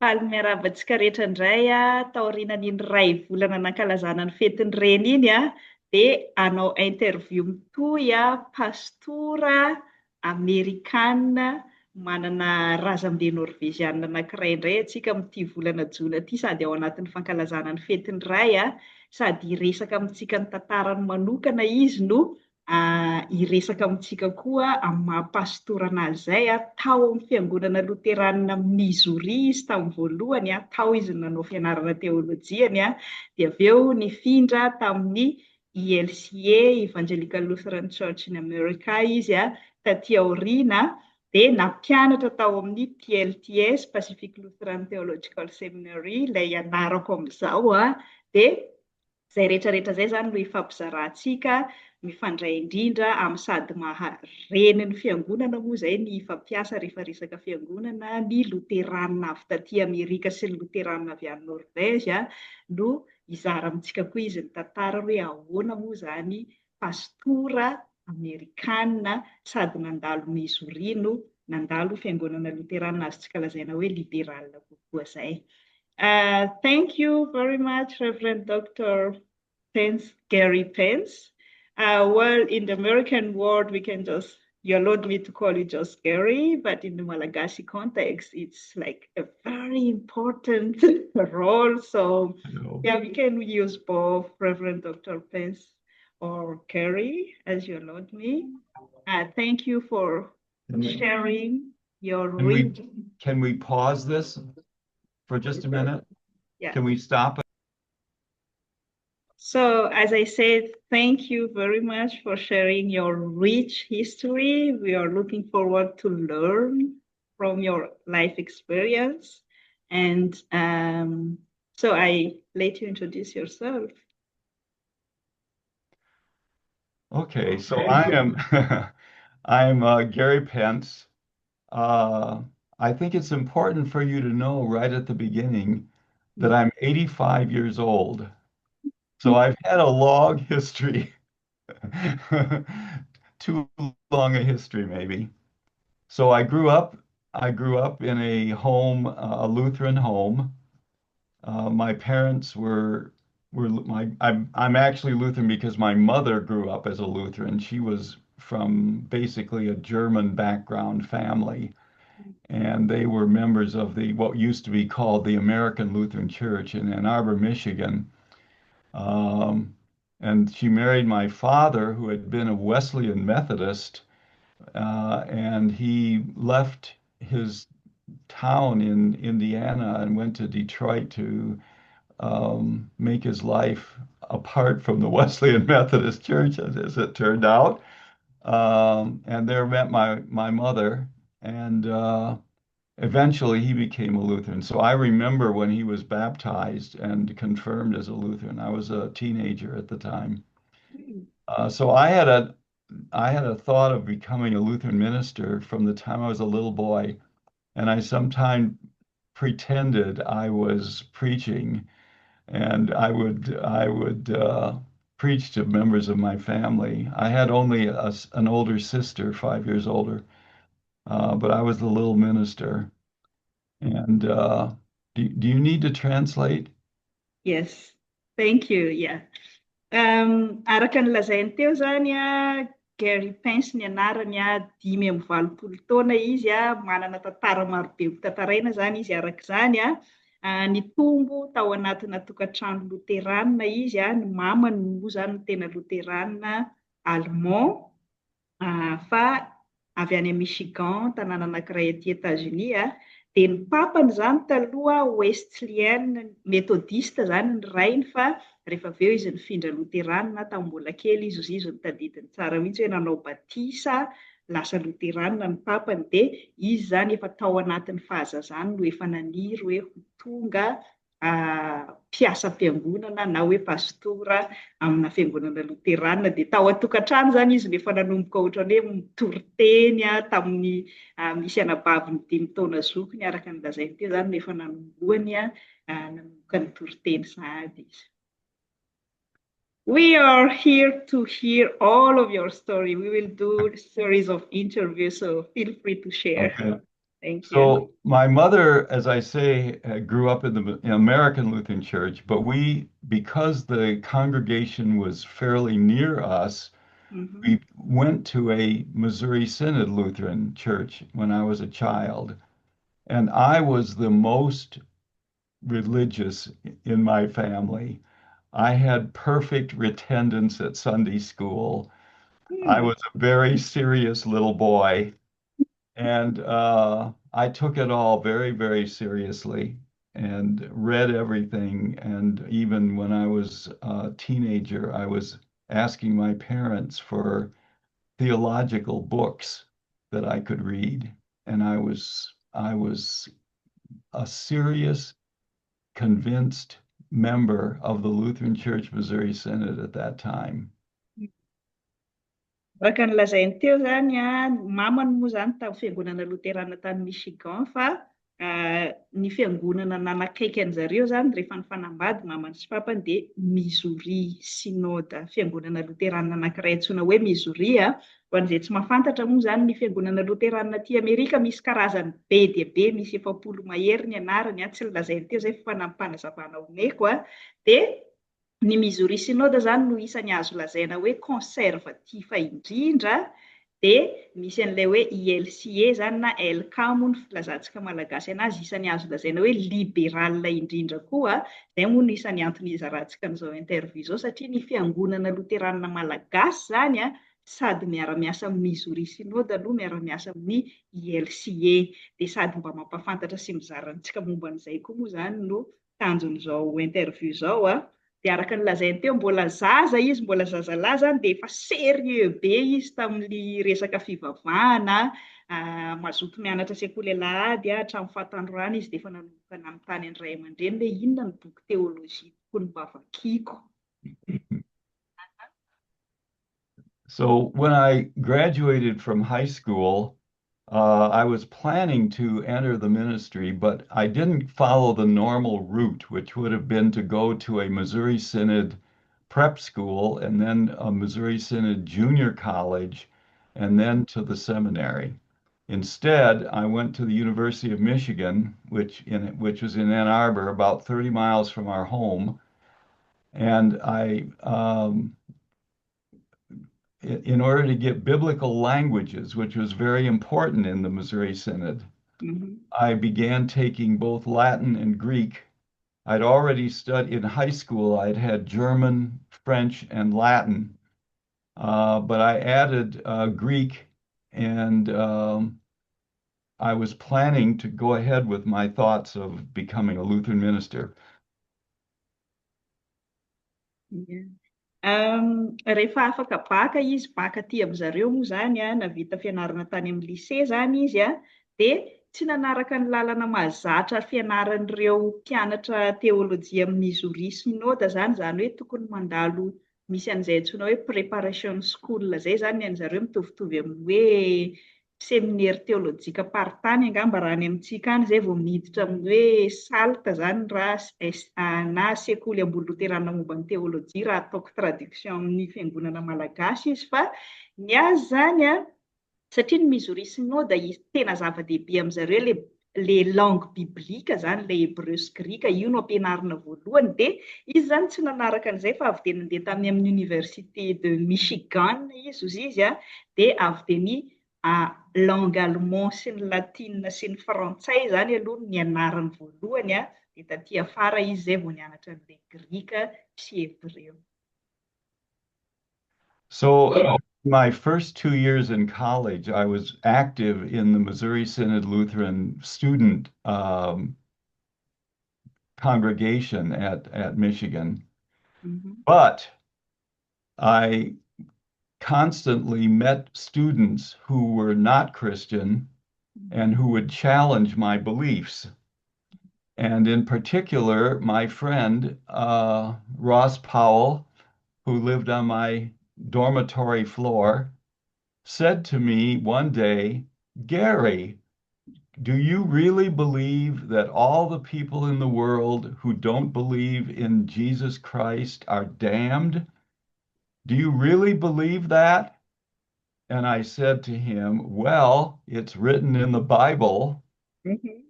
Faly miarabantsika rehetra indray taorianan'iny ray volana nankalazana ny fetin'ny reny iny dia anao interview mitohy pastora Amerikana manana razambe norveziana anankiray indray antsika amin'ity volana jona ity, sady ao anatin'ny fankalazana ny fetin'ny ray sady hiresaka amintsika ny tantarany manokana izy no hiresaka amintsika koa amin'ny mahapastorana izay tao amin'ny Fiangonana Loterana MISOURI izy tamin'ny voalohany tao izy nanao fianarana teolojiany dia avy eo nifindra tamin'ny ELCA Evangelical Lutheran Church in Amerika izy taty aoriana dia nampianatra tao amin'ny PLTS Pacific Lutheran Theological Seminary ilay ianarako amin'izao dia izay rehetrarehetra izay zany no ifampizarantsika mifandray indrindra amin'ny sady mahareny ny fiangonana moa izay ny fampiasa rehefa resaka fiangonana ny loteranina avy taty Amerika sy ny loteranina avy any Norvezy no hizara amintsika koa izy ny tantara hoe ahoana moa izany pastora Amerikana sady nandalo MISOURI no nandalo fiangonana loteranina azontsika lazaina hoe liberalina kokoa izay. Thank you very much, Reverend Dr. Gary Pence. Well, in the American world, we can just, you allowed me to call you just Gary, but in the Malagasy context, it's like a very important role. So, yeah, we can use both Reverend Dr. Pence or Gary, as you allowed me. Thank you for sharing your Can we pause this for just a minute? Yeah. Can we stop? So, as I said, thank you very much for sharing your rich history. We are looking forward to learn from your life experience. And so I let you introduce yourself. Okay, so I'm Gary Pence. I think it's important for you to know right at the beginning that I'm 85 years old. So I've had a long history, too long a history maybe. So I grew up in a home, a Lutheran home. My parents I'm actually Lutheran because my mother grew up as a Lutheran. She was from basically a German background family, and they were members of what used to be called the American Lutheran Church in Ann Arbor, Michigan. And she married my father, who had been a Wesleyan Methodist, and he left his town in Indiana and went to Detroit to make his life apart from the Wesleyan Methodist Church, as it turned out. And there met my mother, and eventually he became a Lutheran. So I remember when he was baptized and confirmed as a Lutheran. I was a teenager at the time. So I had a thought of becoming a Lutheran minister from the time I was a little boy, and I sometimes pretended I was preaching, and I would preach to members of my family. I had only an older sister, 5 years older, but I was the little minister. And do you need to translate? Yes, thank you. Yeah. Araka ny lazainy teo zany Gary Pence ny anarany 5-valopolo taona izy manana tantara marobe tantaraina zany izy araka izany nitombo tao anatina tokantrano loteranina izy ny mamany moa zany no tena loteranina allemand fa avy any Michigan tanàna anankiray aty États-Unis dia ny papany zany taloha Wesleyan methodiste zany ny rainy fa rehefa avy eo izy nifindra loteranina tamin'ny mbola kely izy nitadidiny tsara mihitsy hoe nanao batisa lasa loteranina ny papany dia izy zany efa tao anatin'ny fahazazany no efa naniry hoe ho tonga mpiasa fiangonana na hoe pastora amina fiangonana loteranina dia tao an-tokantrano zany izy efa nanomboka ohatrany hoe mitory-teny tamin'ny misy anabavy ny 5 taona zokiny araka ny lazainy teo zany efa nanomboany nanomboka nitory-teny sahady izy. We are here to hear all of your story. We will do a series of interviews, so feel free to share. Okay. Thank you. So my mother, as I say, grew up in the American Lutheran Church, but because the congregation was fairly near us, Mhm. we went to a Missouri Synod Lutheran church when I was a child. And I was the most religious in my family. I had perfect attendance at Sunday school. I Hmm. was a very serious little boy. And I took it all very, very seriously and read everything. And even when I was a teenager, I was asking my parents for theological books that I could read. And I was a serious, convinced member of the Lutheran Church Missouri Synod at that time. Araka ny lazainy teo zany mamany moa zany tamin'ny Fiangonana Loterana tany Michigan fa ny fiangonana nanakaiky an'zareo zany rehefa nifanambady mamany sy papany dia MISOURI SYNOD, fiangonana Loterana anankiray antsoina hoe MISOURI. Ho an'izay tsy mahafantatra moa zany ny fiangonana Loterana aty Amerika misy karazany be dia be, misy 700 mahery ny anarany, tsy nilazainy teo zay fa nampanazavana omeko dia ny MISOURI SYNOD zany no isany azo lazaina hoe conservatif indrindra, dia misy an'ilay hoe ILCA zany na LK moa ny filazantsika malagasy anazy, isany azo lazaina hoe libéral indrindra koa. Izay moa no isany antony izarantsika an'izao interview izao, satria ny Fiangonana Loterana Malagasy zany sady miara-miasa amin'ny MISOURI SYNOD aloha miara-miasa amin'ny ILCA, dia sady mba mampafantatra sy mizara antsika momba an'izay koa moa zany no tanjon'izao interview izao. Dia araka ny lazainy teo mbola zaza izy, mbola zazalahy zany, dia efa sérieux be izy tamin'ny resaka fivavahana, mazoto mianatra sekoly alahady hatramin'ny fahatandroana izy dia efa nanomboka namitany ny ray aman-dreny hoe inona ny boky teolojia tokony mba vakiako. So when I graduated from high school, I was planning to enter the ministry, but I didn't follow the normal route, which would have been to go to a Missouri Synod prep school and then a Missouri Synod junior college and then to the seminary. Instead, I went to the University of Michigan, which was in Ann Arbor, about 30 miles from our home, and in order to get biblical languages, which was very important in the Missouri Synod, I began taking both Latin and Greek. I'd already studied in high school, I'd had German, French, and Latin, but I added Greek, and I was planning to go ahead with my thoughts of becoming a Lutheran minister. Rehefa afaka baka izy, baka aty amin'izareo moa zany navita fianarana tany amin'ny lycée zany izy dia tsy nanaraka ny lalana mahazatra fianaran'ireo mpianatra teolojia amin'ny MISOURI SYNOD zany hoe tokony mandalo misy an'izay antsoina hoe preparation school zay zany an'izareo mitovitovy amin'ny hoe séminaire théologique part-tany angamba raha any amintsika any, zay vao miditra amin'ny hoe salta zany raha na sekoly ambony loterana momba ny théologie raha ataoko traduction amin'ny fiangonana malagasy izy, fa ny azy zany satria ny MISOURI SYNOD izy tena zava-dehibe amin'izareo les langues bibliques zany, le hébreu sy grika, io no ampianarina voalohany, dia izy zany tsy nanaraka an'izay fa avy dia nandeha tamin'ny amin'ny université de Michigan izy dia avy dia ny langue allemand sy ny latina sy ny frantsay zany aloha ny anarany voalohany dia taty afara izy zay vao nianatra an'ilay grika sy hébreu. So my first 2 years in college, I was active in the Missouri Synod Lutheran student congregation at Michigan. But I constantly met students who were not Christian and who would challenge my beliefs. And in particular, my friend, Ross Powell, who lived on my dormitory floor, said to me one day, "Gary, do you really believe that all the people in the world who don't believe in Jesus Christ are damned? Do you really believe that?" And I said to him, "Well, it's written in the Bible." Mhm.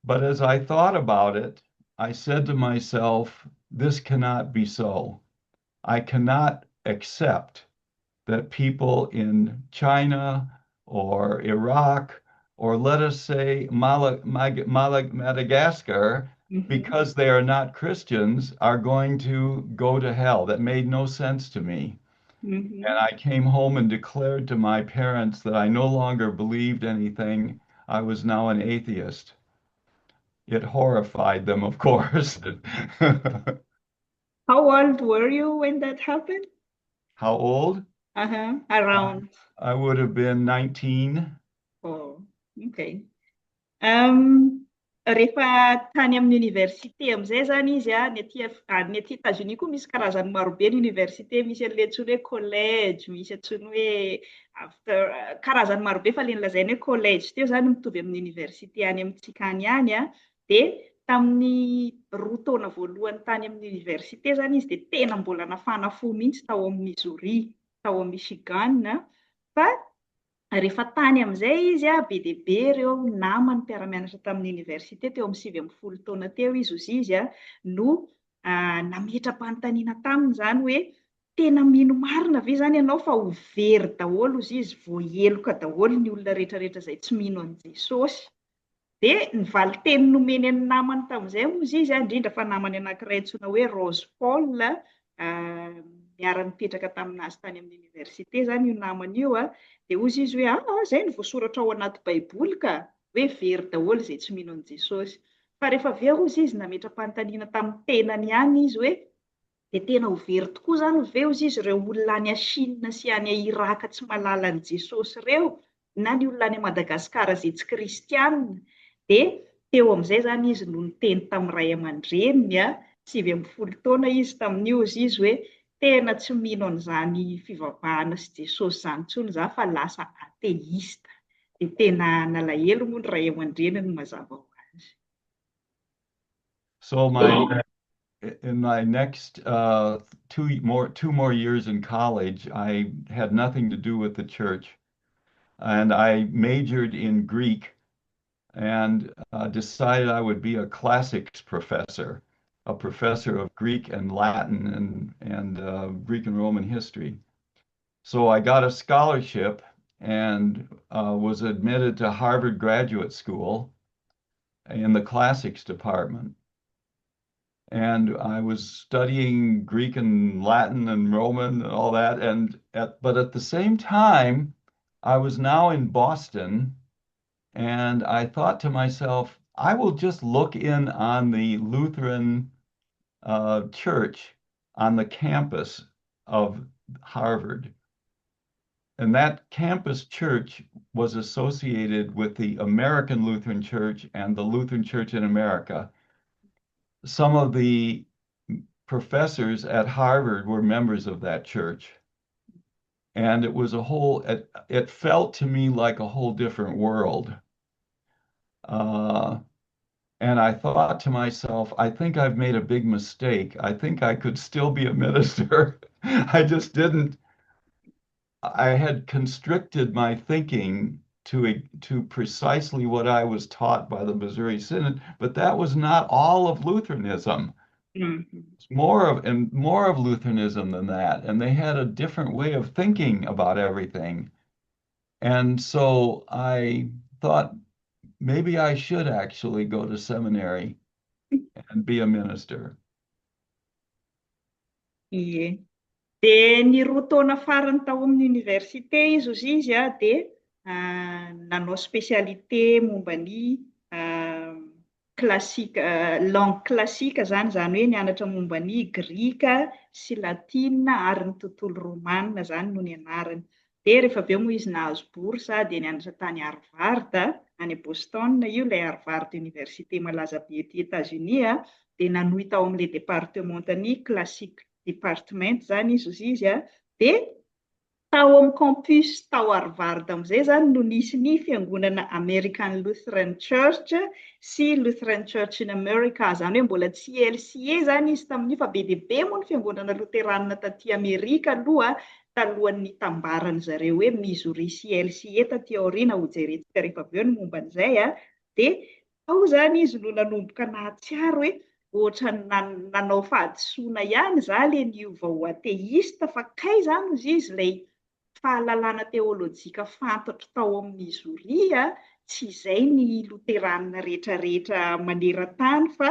But as I thought about it, I said to myself, this cannot be so. I cannot accept that people in China or Iraq, or let us say Madagascar, Mhm. because they are not Christians, are going to go to hell. That made no sense to me. And Mhm. I came home and declared to my parents that I no longer believed anything. I was now an atheist. It horrified them, of course. How old were you when that happened? How old? Around. I would have been 19. Oh, okay. Um, Rehefa tany amin'ny université amin'izay zany izy ny aty États-Unis koa misy karazany marobe ny université, misy an'ilay antsoina hoe collège, misy antsoina hoe after karazany marobe fa ilay nolazainy hoe collège teo zany mitovy amin'ny université any amintsika any ihany dia tamin'ny roa taona voalohany tany amin'ny université zany izy dia tena mbola nafana fo mihitsy tao amin'ny Missouri, tao amin'ny Michigan fa rehefa tany amin'izay izy be dia be ireo namany mpiara-mianatra tamin'ny université teo amin'ny 20 taona teo izy no nametra-panontaniana taminy zany hoe tena mino marina ve zany ianao fa ho very daholo izy voaheloka daholo ny olona rehetrarehetra izay tsy mino an' Jesosy. Dia ny valiteny nomeny ny namany tamin'izay moa izy indrindra fa namany anankiray antsoina hoe Rose Paul miara-nipetraka taminazy tany amin'ny université zany io namany io dia hozy izy hoe izay no voasoratra ao anaty baiboly ka hoe very daholo izay tsy mino an' Jesosy. Fa rehefa avy eo hozy izy nametra-panontaniana tamin'ny tenany ihany izy hoe dia tena ho very tokoa zany ve hozy izy ireo olona any Chine sy any Iraka tsy mahalala an'i Jesosy ireo na ny olona any Madagasikara izay tsy kristianina. Dia teo amin'izay zany izy no niteny tamin'ny ray aman-dreniny 70 taona izy tamin'io izy hoe tena tsy mino an'izany fivavahana sy Jesosy izany intsony za fa lasa ateista. Dia tena nalahelo moa ny ray aman-dreniny mazava ho azy. So in my next 2 more years in college, I had nothing to do with the church, and I majored in Greek and decided I would be a classics professor, a professor of Greek and Latin and Greek and Roman history. So I got a scholarship and was admitted to Harvard Graduate School in the classics department. And I was studying Greek and Latin and Roman and all that. But at the same time, I was now in Boston, and I thought to myself, I will just look in on the Lutheran church on the campus of Harvard. And that campus church was associated with the American Lutheran Church and the Lutheran Church in America. Some of the professors at Harvard were members of that church. And it was it felt to me like a whole different world. And I thought to myself, I think I've made a big mistake. I think I could still be a minister. I just didn't. I had constricted my thinking to precisely what I was taught by the Missouri Synod, but that was not all of Lutheranism. It's more of Lutheranism than that, and they had a different way of thinking about everything. And so I thought maybe I should actually go to seminary and be a minister. Ie. Dia ny roa taona farany tao amin'ny université izy dia nanao spécialité momba ny langue classique zany hoe nianatra momba ny grika sy latina ary ny tontolo romanina zany no nianarany. Dia rehefa avy eo moa izy nahazo bourse dia nianatra tany Harvard any Boston io ilay Harvard université malaza be ety États-Unis dia nanohy tao amin'ilay départementany classique department zany izy dia tao amin'ny campus tao Harvard amin'izay zany no nisy ny Fiangonana American Lutheran Church sy Lutheran Church in Amerika zany hoe mbola tsy LCA zany izy tamin'io fa be dia be moa ny Fiangonana Loterana taty Amerika aloha talohan'ny tambaran'ny zareo hoe MISOURI sy LCA taty aoriana ho jerentsika rehefa avy eo ny momba an'izay dia ao zany izy no nanomboka nahatsiaro hoe ohatra nanao fahadisoana ihany za le niova ho ateista fa kay zany izy ilay fahalalana teolojika fantatro tao amin'ny MISOURI tsy izay ny loterana rehetrarehetra maneran-tany fa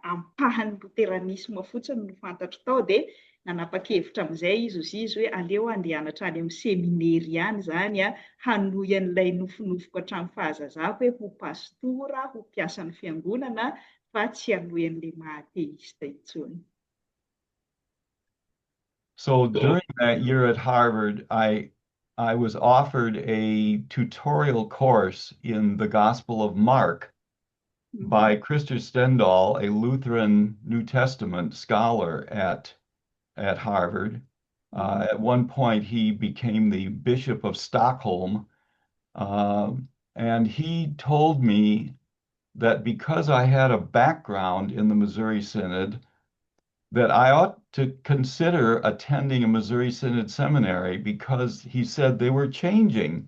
ampahan'ny loteranisma fotsiny no fantatro tao dia nanapa-kevitra amin'izay izy hoe aleo andehanatra any amin'ny seminary ihany zany hanohy an'ilay nofinofiko hatramin'ny fahazazako hoe ho pastora ho mpiasan'ny fiangonana fa tsy hanohy an'ilay maha-ateista intsony. So during that year at Harvard, I was offered a tutorial course in the Gospel of Mark by Christer Stendahl, a Lutheran New Testament scholar at Harvard. At one point, he became the Bishop of Stockholm, and he told me that because I had a background in the Missouri Synod, that I ought to consider attending a Missouri Synod seminary because he said they were changing.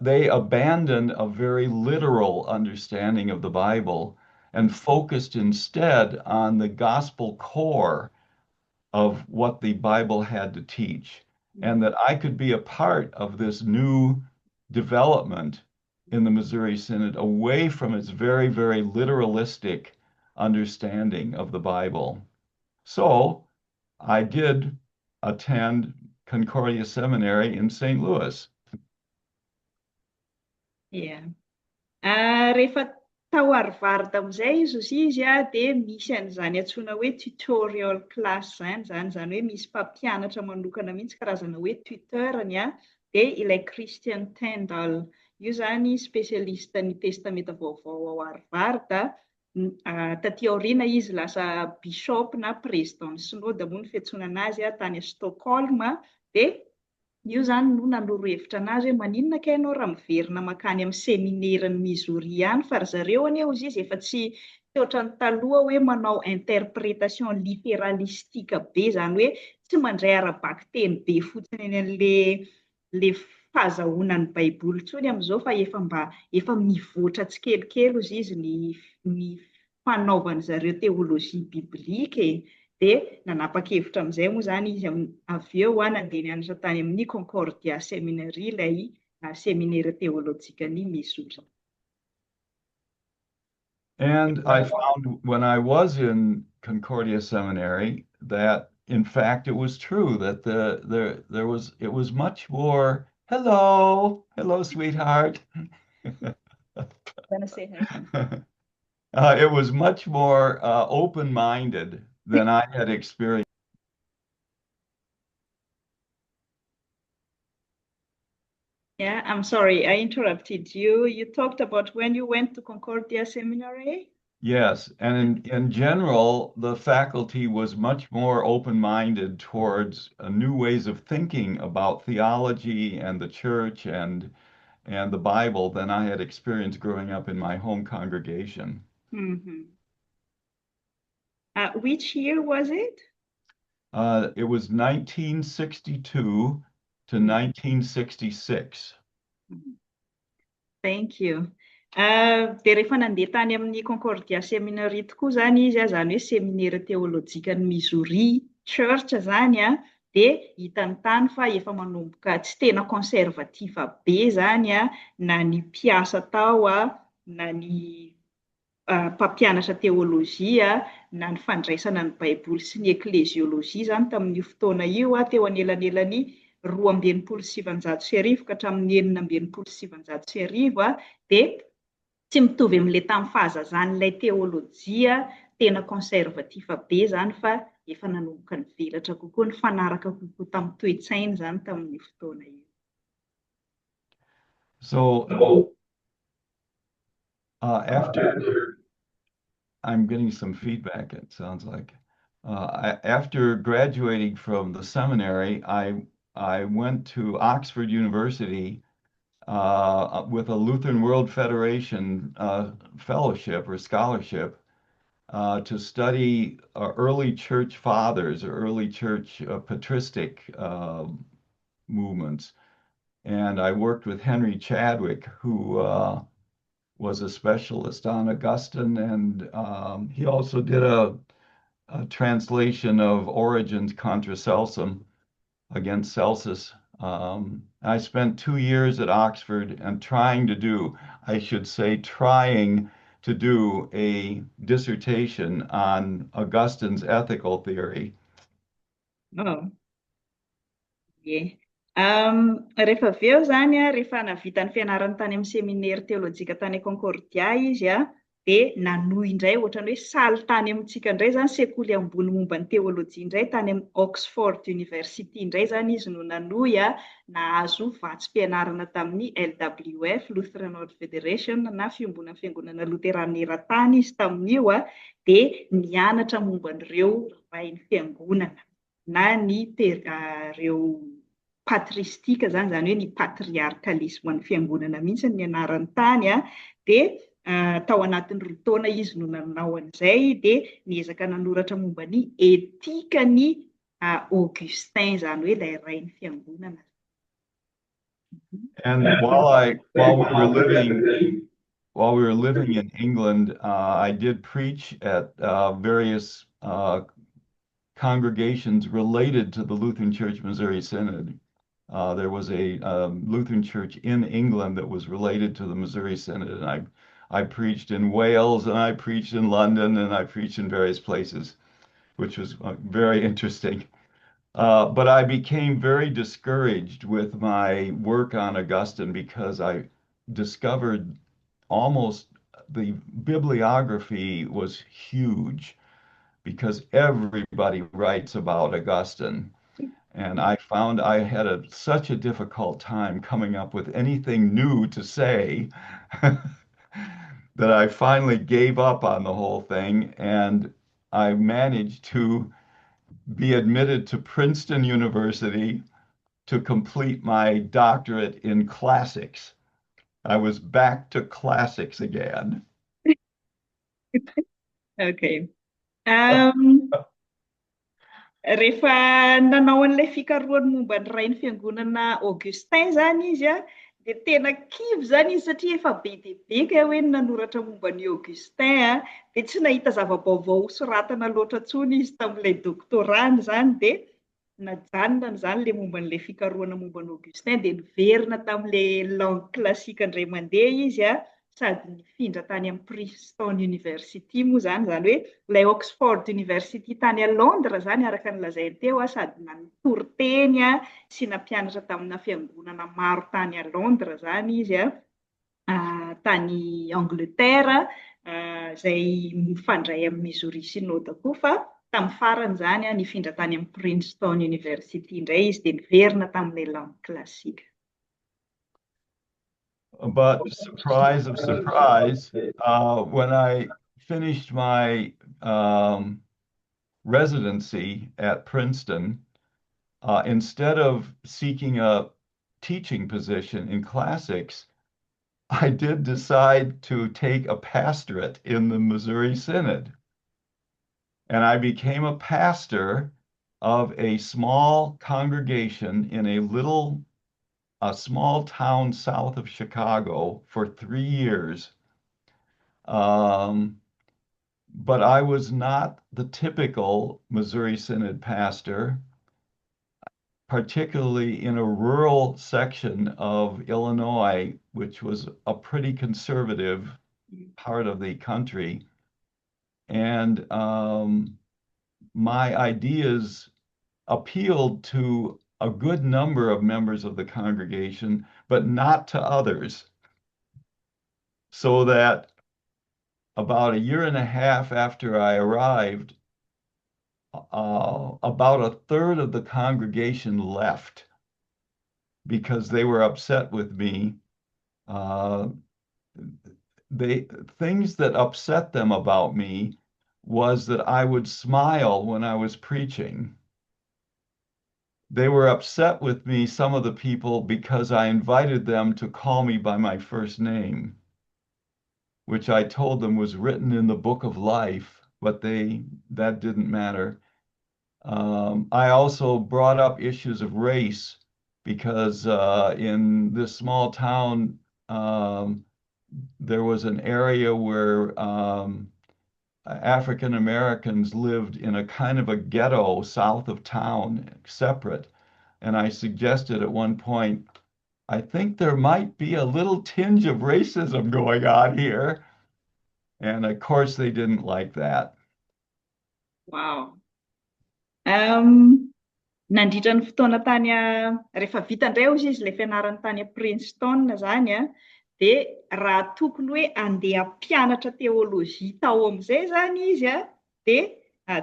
They abandoned a very literal understanding of the Bible and focused instead on the gospel core of what the Bible had to teach, and that I could be a part of this new development in the Missouri Synod away from its very, very literalistic understanding of the Bible. So I did attend Concordia Seminary in St. Louis. Yeah. Rehefa tao Harvard amin'izay izy dia misy an'izany antsoina hoe tutorial class zany hoe misy mpampianatra manokana mihitsy karazana hoe tuteurany dia ilay Christian Tendal io zany spesialista ny testameta vaovao ao Harvard taty aoriana izy lasa bishop na président synode moa ny fiantsonana azy tany a Stockholm dia io zany no nanoro hevitra anazy hoe maninona ka ianao raha miverina makany amin'ny seminaire-ny MISOURI ihany fa ry zareo anie izy efa tsy ohatran'ny taloha hoe manao interprétation littéralistique be zany hoe tsy mandray ara-baky teny be fotsiny eny an'le fahazahoana ny baiboly intsony amin'izao fa efa mivoatra tsikelikely izy ny fanaovany zareo teolojia biblika dia nanapa-kevitra amin'izay moa zany izy avy eo nandeha nianatra tany amin'ny Concordia Seminary ilay seminaire teolojikany MISOURI. And I found when I was in Concordia Seminary that in fact it was true that it was much more hello sweetheart. Gonna say hi. It was much more open-minded than I had experienced. Yeah, I'm sorry, I interrupted you. You talked about when you went to Concordia Seminary? Yes, and in general, the faculty was much more open-minded towards new ways of thinking about theology and the church and the Bible than I had experienced growing up in my home congregation. Which year was it? It was 1962 to 1966. Thank you. Dia rehefa nandeha tany amin'ny Concordia Seminary tokoa zany izy zany hoe seminaire teolojikan'ny MISOURI Church zany dia hitany tany fa efa manomboka tsy tena conservativa be zany na ny mpiasa tao na ny mpampianatra teolojia na ny fandraisana ny baiboly sy ny ekleziolojia zany tamin'io fotoana io teo anelanelan'ny 2,700 ka hatramin'ny 4,700 dia tsy mitovy amin'ilay tamin'ny fahazazan'ilay teolojia tena conservativa be zany fa efa nanomboka nivelatra kokoa ny fanaraka kokoa tamin'ny toe-tsainy zany tamin'ny fotoana io. So after I'm getting some feedback, it sounds like. After graduating from the seminary, I went to Oxford University with a Lutheran World Federation fellowship or scholarship to study early church fathers or early church patristic movements. And I worked with Henry Chadwick, who was a specialist on Augustine, and he also did a translation of Origen's Contra Celsum against Celsus. I spent 2 years at Oxford and trying to do a dissertation on Augustine's ethical theory. Oh. Ie. Rehefa avy eo zany rehefa navita ny fianarany tany amin'ny seminaire teolojika tany Concordia izy dia nanohy indray ohatran'ny hoe saly tany amintsika indray zany sekoly ambony momba ny teolojia indray tany amin'ny Oxford University indray zany izy no nanohy nahazo vatsim-pianarana tamin'ny LWF Lutheran World Federation na Fiangonana Loterana Eran-tany izy tamin'io dia nianatra momba an'ireo rainy fiangonana na ny ireo patristika zany hoe ny patriarkalisma ny fiangonana mihitsy ny anarany tany dia tao anatin'ny 2 taona izy no nanao an'izay dia niezaka nanoratra momba ny etika ny Augustin zany hoe ilay rainy fiangonana. And while we were living in England, I did preach at various congregations related to the Lutheran Church Missouri Synod. There was a Lutheran church in England that was related to the Missouri Synod, and I preached in Wales, and I preached in London, and I preached in various places, which was very interesting. But I became very discouraged with my work on Augustine because I discovered almost the bibliography was huge because everybody writes about Augustine. And I found I had such a difficult time coming up with anything new to say that I finally gave up on the whole thing. And I managed to be admitted to Princeton University to complete my doctorate in classics. I was back to classics again. Okay. Rehefa nanao an'ilay fikarohany momba ny rainy fiangonana Augustin zany izy dia tena kivy zany izy satria efa be dia be ka hoe nanoratra momba ny Augustin dia tsy nahita zava-baovao soratana loatra intsony izy tamin'ilay doktorany zany dia najanona zany le momba n'ilay fikarohana momba ny Augustin dia niverina tamin'ilay langue classique indray mandeha izy sady nifindra tany amin'ny Princeton University moa zany hoe ilay Oxford University tany a Londres zany araka ny lazainy teo sady nanotory teny sy nampianatra tamina fiangonana maro tany a Londres zany izy tany Angleterre izay mifandray amin'ny MISOURI SYNOD koa fa tamin'ny farany zany nifindra tany amin'ny Princeton University indray izy dia niverina tamin'ilay langue classique. But surprise of surprise, when I finished my residency at Princeton, instead of seeking a teaching position in classics, I did decide to take a pastorate in the Missouri Synod. And I became a pastor of a small congregation in a small town south of Chicago for 3 years. But I was not the typical Missouri Synod pastor, particularly in a rural section of Illinois, which was a pretty conservative part of the country. And my ideas appealed to a good number of members of the congregation, but not to others. So that about 1.5 years after I arrived, about a third of the congregation left because they were upset with me. Things that upset them about me was that I would smile when I was preaching. They were upset with me, some of the people, because I invited them to call me by my first name, which I told them was written in the book of life, but that didn't matter. I also brought up issues of race because in this small town, there was an area where African Americans lived in a kind of a ghetto south of town, separate. And I suggested at one point, I think there might be a little tinge of racism going on here. And of course, they didn't like that. Wow. Nandritra ny fotoana tany rehefa vita indray izy ilay fianarany tany Princeton zany dia raha tokony hoe andeha mpianatra teolojia tao amin'izay zany izy dia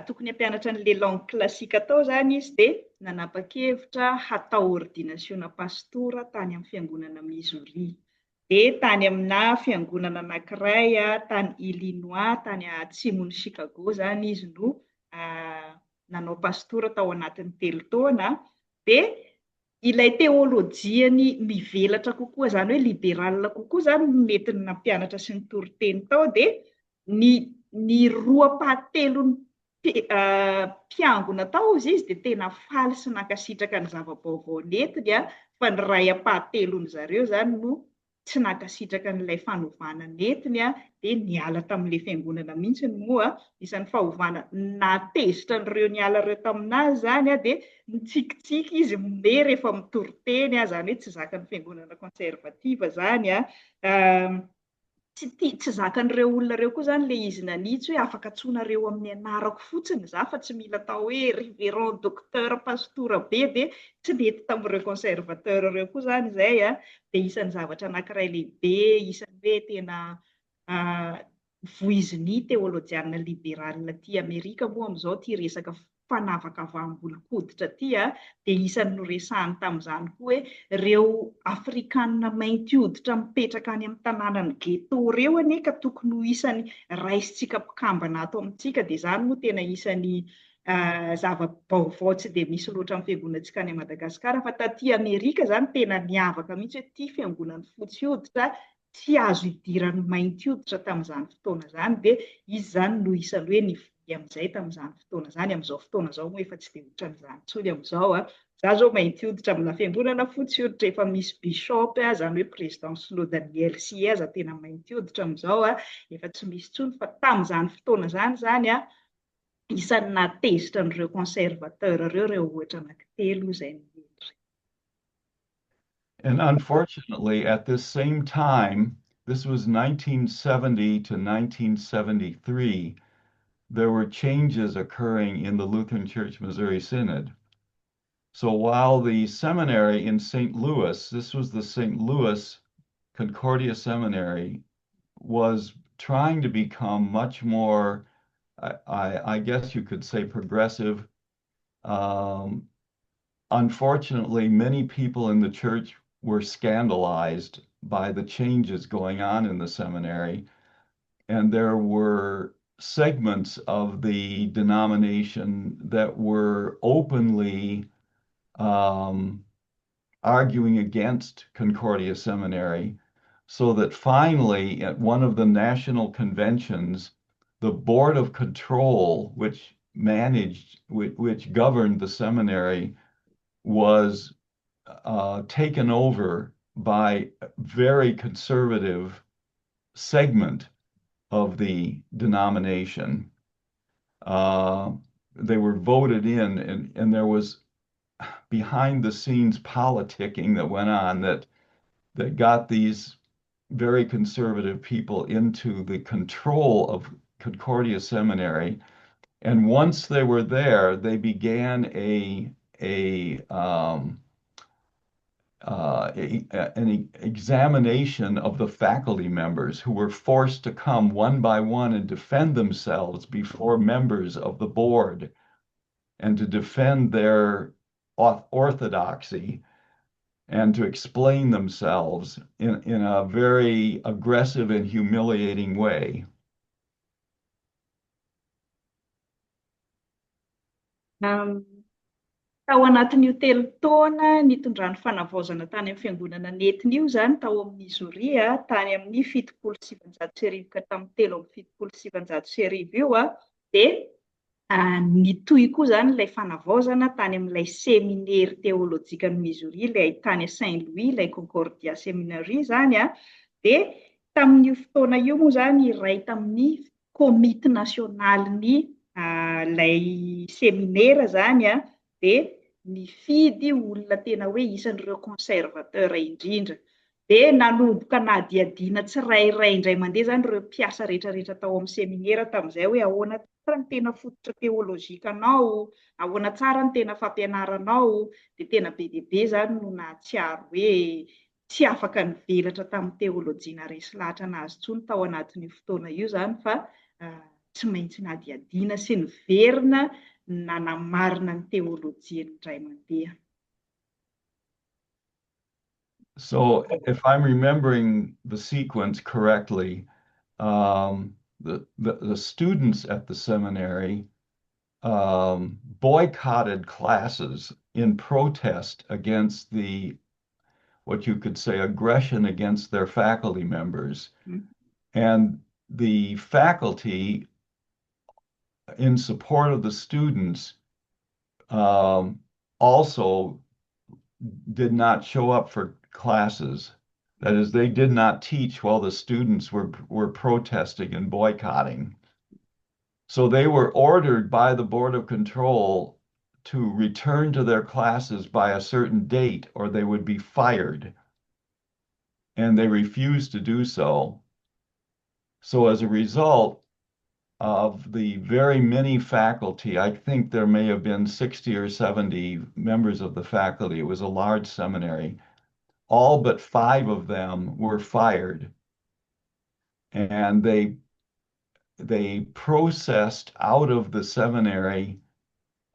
tokony hampianatra an'ilay langue classique tao zany izy dia nanapa-kevitra hatao ordinationa pastora tany amin'ny fiangonana MISOURI. Dia tany amina fiangonana anankiray tany Illinois tany atsimon'ny Chicago zany izy no nanao pastora tao anatin'ny 3 taona. Dia ilay teolojiany mivelatra kokoa zany hoe liberal kokoa zany mety nampianatra sy ny toriteny tao. Dia ny 2/3 mpiangona tao izy dia tena faly sy nankasitraka ny zava-baovao netiny fa ny 2/3 zareo zany no tsy nankasitraka n'ilay fanovana netiny dia niala tamin'ilay fiangonana mihitsy moa isan'ny fahovana natezitra n'ireo niala ireo taminazy zany dia mitsikitsiky izy me rehefa mitoriteny zany hoe tsy zakan'ny fiangonana conservative zany tsy zakan'ireo olona ireo koa zany ilay izy nanitsy hoe afaka atsoinareo amin'ny anarako fotsiny za fa tsy mila atao hoe révérend docteur pastora be dia tsy mety tamin'ireo conservateur ireo koa zany izay dia isan'ny zavatra anankiray lehibe isan'ny hoe tena voizin'ny teolojiana libéral ty Amerika moa amin'izao ty resaka fanavaka vaham-bolokoditra ty dia isan'ny noresahany tamin'izany koa hoe ireo Afrikanina mainty hoditra mipetraka any amin'ny tanànany ghetto ireo anie ka tokony ho isan'ny raisitsika mpikambana ato amintsika dia izany moa tena isan'ny zava-baovao tsy dia misy loatra amin'ny fiangonantsika any Madagasikara fa taty Amerika zany tena niavaka mihitsy hoe ty fiangonan'ny fotsy hoditra tsy azo idiran'ny mainty hoditra tamin'izany fotoana izany dia izy zany no isan'ny hoe nivoy amin'izay tamin'izany fotoana izany. Amin'izao fotoana izao moa efa tsy dia ohatran'izany intsony amin'izao za zao mainty hoditra amina fiangonana fotsy hoditra efa misy bishop zany hoe président synodany LCA za tena mainty hoditra amin'izao efa tsy misy intsony fa tamin'izany fotoana zany isan'ny natezitra n'ireo conservateur ireo ohatra anankitelo izay ny And unfortunately, at this same time, this was 1970 to 1973, there were changes occurring in the Lutheran Church Missouri Synod. So while the seminary in St. Louis, this was the St. Louis Concordia Seminary, was trying to become much more, I guess you could say, progressive. Unfortunately, many people in the church were scandalized by the changes going on in the seminary, and there were segments of the denomination that were openly arguing against Concordia Seminary, so that finally at one of the national conventions, the board of control, which governed the seminary, was taken over by a very conservative segment of the denomination. They were voted in, and there was behind the scenes politicking that went on that got these very conservative people into the control of Concordia Seminary. And once they were there, they began an examination of the faculty members who were forced to come one by one and defend themselves before members of the board and to defend their orthodoxy and to explain themselves in a very aggressive and humiliating way. Tao anatin'io 3 taona nitondran'ny fanavaozana tany amin'ny fiangonana netiny io zany tao amin'ny Missouri tany amin'ny 770 ka tamin'ny 770 io dia nitohy koa zany ilay fanavaozana tany amin'ilay séminaire théologique ny Missouri ilay tany à Saint-Louis ilay Concordia Seminary zany dia tamin'io fotoana io moa zany iray tamin'ny komity nasionaly ilay seminera zany a, dia nifidy olona tena hoe isan'ireo conservateur indrindra, dia nanomboka nahadiadiana tsirairay indray mandeha zany ireo mpiasa rehetrarehetra tao amin'ny seminera tamin'izay hoe ahoana tsara ny tena fototra teolojika anao, ahoana tsara ny tena fampianaranao, dia tena be dia be zany no nahatsiaro hoe tsy afaka nivelatra tamin'ny teolojia resy lahatra anazy intsony tao anatin'io fotoana io zany, fa tsy maintsy nahadiadiana sy niverina nanamarina ny teolojia indray mandeha. So if I'm remembering the sequence correctly, the students at the seminary boycotted classes in protest against what you could say, aggression against their faculty members. Mm-hmm. And the faculty, in support of the students, also did not show up for classes. That is, they did not teach while the students were protesting and boycotting. So they were ordered by the Board of Control to return to their classes by a certain date or they would be fired. And they refused to do so. So as a result of the very many faculty, I think there may have been 60 or 70 members of the faculty. It was a large seminary. All but 5 of them were fired. And they processed out of the seminary,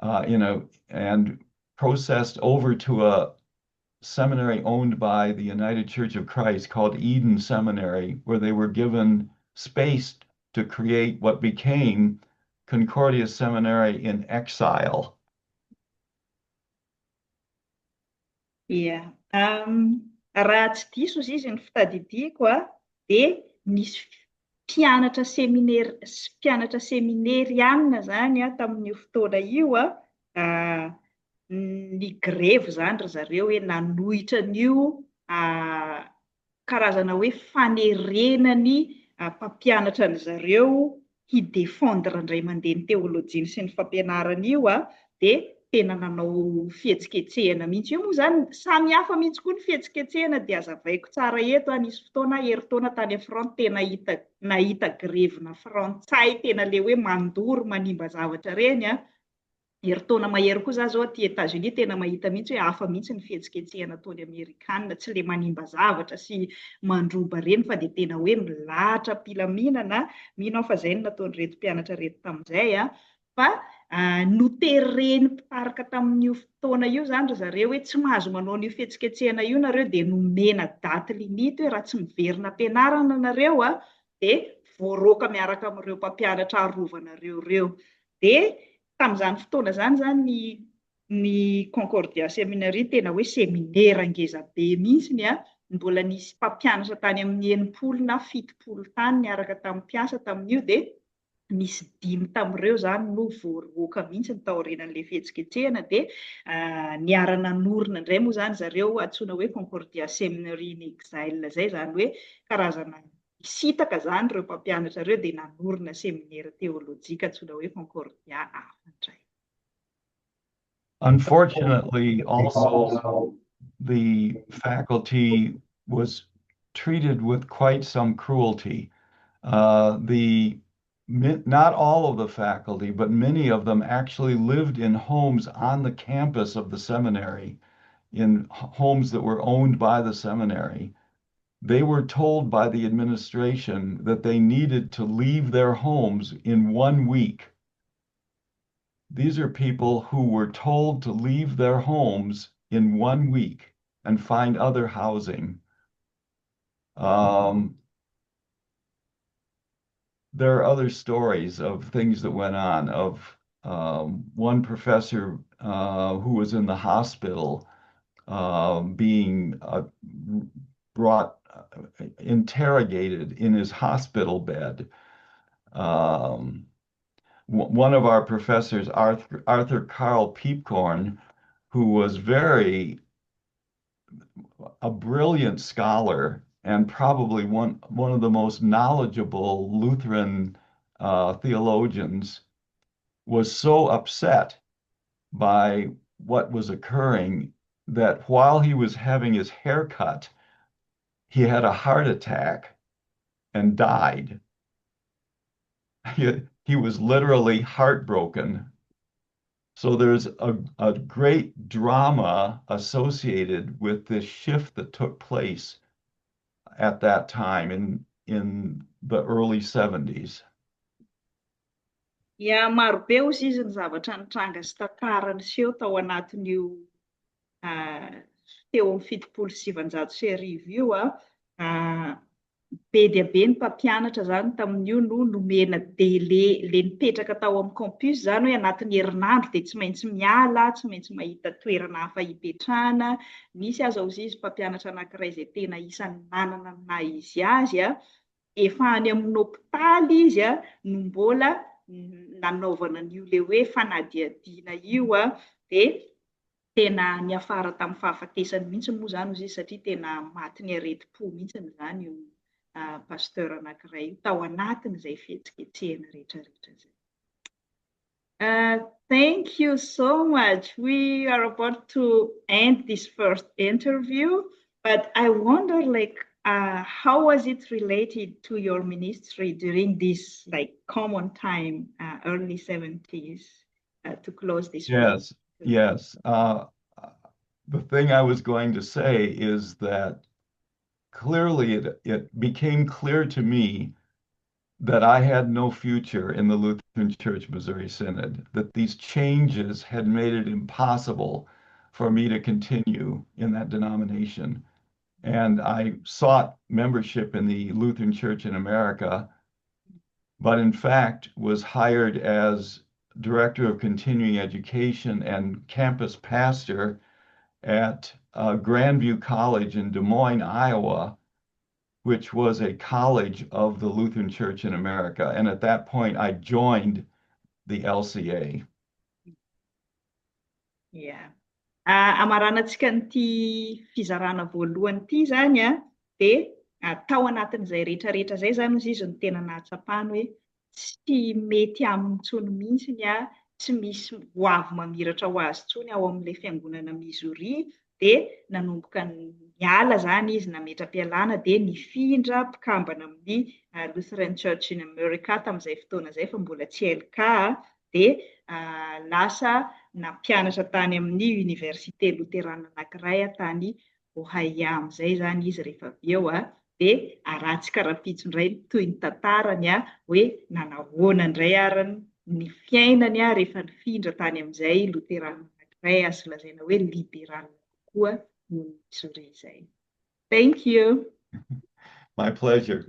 and processed over to a seminary owned by the United Church of Christ called Eden Seminary, where they were given space to create what became Concordia Seminary in exile. Yeah. Raha tsy diso izy ny fitadidiako dia nisy mpianatra semineriana zany tamin'io fotoana io ny grevy zany ry zareo hoe nanohitra an'io karazana hoe fanerenany mpampianatra ny zareo hidefendre indray mandeha ny teolojia sy ny fampianarana io dia tena nanao fihetsiketsehana mihitsy. Io moa zany samy hafa mihitsy koa ny fihetsiketsehana, dia azavaiko tsara eto nisy fotoana heritaona tany France tena nahita grevina frantsay tena le hoe mandory manimba zavatra reny heritaona mahery koa zao aty Etats-Unis tena mahita mihitsy hoe hafa mihitsy ny fihetsiketsehana ataony Amerikanina, tsy le manimba zavatra sy mandroba reny fa dia tena hoe milahatra mpilaminana. Mino aho fa zay no nataony reto mpianatra reto tamin'izay fa notereny mpitarika tamin'io fotoana io zany ry zareo hoe tsy mahazo manao an'io fihetsiketsehana io nareo dia nomena daty limity hoe raha tsy miverina ampianarana nareo dia voaroka miaraka amin'ireo mpampianatra arovanareo ireo. Dia tamin'izany fotoana zany ny Concordia Seminary tena hoe seminera ngeza be mihitsy mbola nisy mpampianatra tany amin'ny 80 na 70 tany niaraka tamin'ny mpiasa tamin'io, dia nisy 5 tamin'ireo zany no voaroka mihitsy ny taorinan'ilay fihetsiketsehana, dia niara-nanorina indray moa zany zareo antsoina hoe Concordia Seminary in exile zay, zany hoe karazana sitaka zany ireo mpampianatra ireo dia nanorina seminera teolojika antsoina hoe Concordia hafa indray. Unfortunately, also the faculty was treated with quite some cruelty. Not all of the faculty, but many of them actually lived in homes on the campus of the seminary, in homes that were owned by the seminary. They were told by the administration that they needed to leave their homes in 1 week. These are people who were told to leave their homes in 1 week and find other housing. There are other stories of things that went on, of one professor who was in the hospital being interrogated in his hospital bed. One of our professors, Arthur Karl Piepkorn, who was a brilliant scholar, and probably one of the most knowledgeable Lutheran theologians, was so upset by what was occurring that while he was having his hair cut, he had a heart attack and died. He was literally heartbroken. So there's a great drama associated with this shift that took place at that time in the early 70s. Ia, marobe ozy izy ny zavatra nitranga sy tantara-niseho tao anatin'io teo amin'ny 770 io be dia be ny mpampianatra zany tamin'io no nomena délai le nipetraka tao amin'ny campus zany hoe anatin'ny herinandro dia tsy maintsy miala, tsy maintsy mahita toerana hafa hipetrahana. Misy aza ozy izy mpampianatra anankiray izay tena isan'ny nanana ny naha izy azy efa any amin'ny hôpitaly izy no mbola nanaovana an'io le hoe fanadihadiana io dia tena niafara tamin'ny fahafatesany mihitsy moa zany izy satria tena maty ny areti-po mihitsy zany io pasteur anankiray tao anatin'izay fihetsiketsehana rehetrarehetra zay. Thank you so much. We are about to end this first interview, but I wonder, like, how was it related to your ministry during this, like, common time, early 70s, to close this? Yes, yes. The thing I was going to say is that clearly it became clear to me that I had no future in the Lutheran Church Missouri Synod, that these changes had made it impossible for me to continue in that denomination. And I sought membership in the Lutheran Church in Amerika, but in fact was hired as Director of Continuing Education and campus pastor at Grandview College in Des Moines, Iowa, which was a college of the Lutheran Church in Amerika. And at that point, I joined the LCA. Yeah. Amaranantsika n'ity fizarana voalohany ity zany dia tao anatin'izay rehetrarehetra zay zany izy ny tena nahatsapany hoe tsy mety aminy intsony mihitsy tsy misy ho avy mamiratra ho azy intsony ao amin'ilay Fiangonana MISOURI, dia nanomboka niala zany izy nametra-pialana dia nifindra mpikambana amin'ny Lutheran Church in Amerika tamin'izay fotoana izay fa mbola tsy LK, dia lasa nampianatra tany amin'ny Université Loterana anankiray tany Ohio amin'izay zany izy rehefa avy eo dia arahantsika rapitso indray toy ny tantarany hoe nanahoana indray ary ny fiainany rehefa nifindra tany amin'izay Loterana anankiray azo lazaina hoe libéral koa no Missouri izay. Thank you. My pleasure.